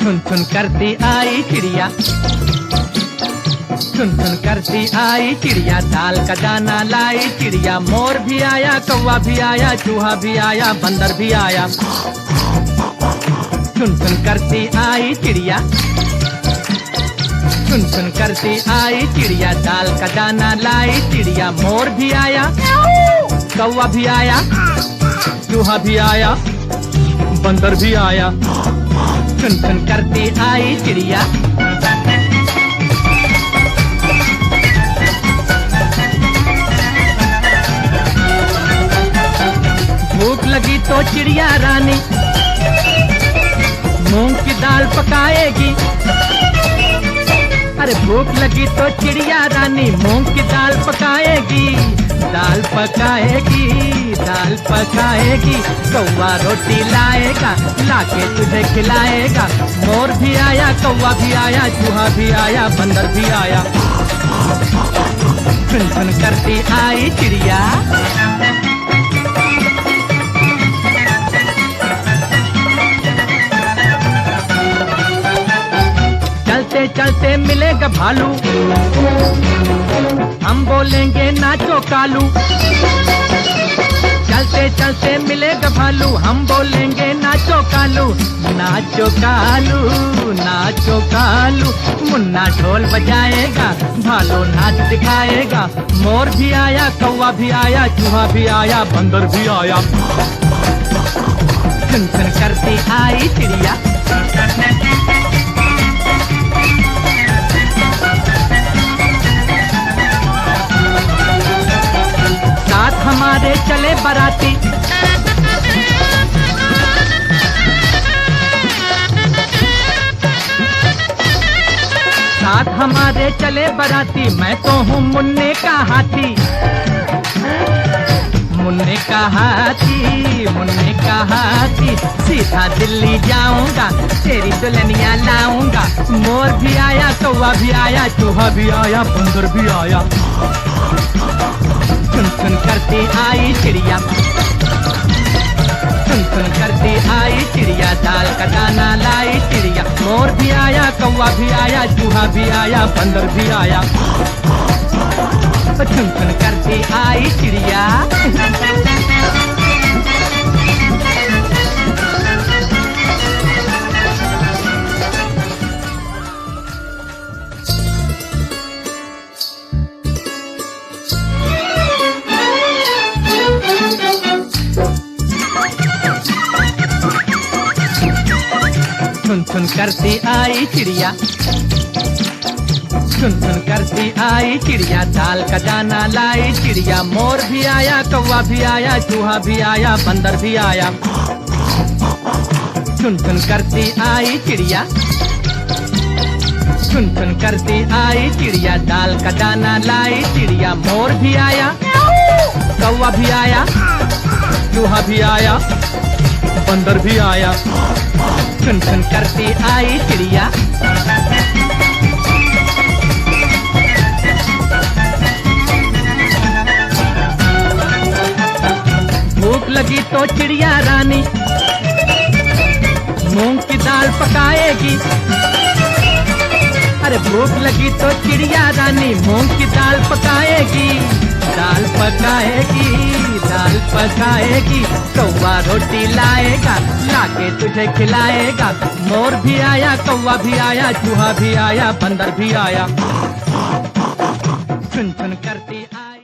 चुन चुन करती आई चिड़िया, चुन चुन करती आई चिड़िया, दाल का दाना लाई चिड़िया। मोर भी आया, कौवा भी आया, चूहा भी आया, बंदर भी आया। चुन चुन करती आई चिड़िया, चुन चुन करती आई चिड़िया, दाल का दाना लाई चिड़िया। मोर भी आया, कौवा भी आया, चूहा भी आया, बंदर भी आया। चुन चुन करती आई चिड़िया। भूख लगी तो चिड़िया रानी मूंग की दाल पकाएगी। अरे भूख लगी तो चिड़िया रानी मूंग की दाल पकाएगी। दाल पकाएगी, दाल पकाएगी। कौवा रोटी लाएगा, लाके तुझे खिलाएगा। मोर भी आया, कौवा भी आया, चूहा भी आया, बंदर भी आया। चुन चुन करती आई चिड़िया। चलते चलते मिलेगा भालू, हम बोलेंगे नाचो कालू। चलते चलते मिलेगा भालू, हम बोलेंगे नाचो कालू। नाचो कालू, नाचो कालू। मुन्ना ढोल बजाएगा, भालू नाच दिखाएगा। मोर भी आया, कौवा भी आया, चूहा भी आया, बंदर भी आया। चुन चुन करती आई चिड़िया। साथ हमारे चले बराती, साथ हमारे चले बराती। मैं तो हूँ मुन्ने का हाथी, मुन्ने का हाथी, मुन्ने का हाथी। सीधा दिल्ली जाऊंगा, तेरी दुल्हनिया लाऊंगा। मोर भी आया, कौवा भी आया, चूहा भी आया, बंदर भी आया। चुन चुन करती आई चिड़िया, चुन चुन करती आई चिड़िया, दाल का दाना लाई चिड़िया। मोर भी आया, कौवा भी आया, चूहा भी आया, बंदर भी आया। चुन चुन करती आई चिड़िया। चुन चुन करती आई चिड़िया, चुन चुन करती आई चिड़िया, दाल का दाना लाई चिड़िया। मोर भी आया, कौवा भी आया, चूहा भी आया, बंदर भी आया। चुन चुन करती आई चिड़िया, चुन चुन करती आई चिड़िया, दाल का दाना लाई चिड़िया। मोर भी आया, कौवा भी आया, चूहा भी आया, बंदर भी आया। चुन चुन करती आई चिड़िया। भूख लगी तो चिड़िया रानी मूंग की दाल पकाएगी। अरे भूख लगी तो चिड़िया रानी मूंग की दाल पकाएगी। दाल पकाएगी, दाल पकाएगी। कौवा रोटी लाएगा, लाके तुझे खिलाएगा। मोर भी आया, कौवा भी आया, चूहा भी आया, बंदर भी आया। चुन चुन करती आई।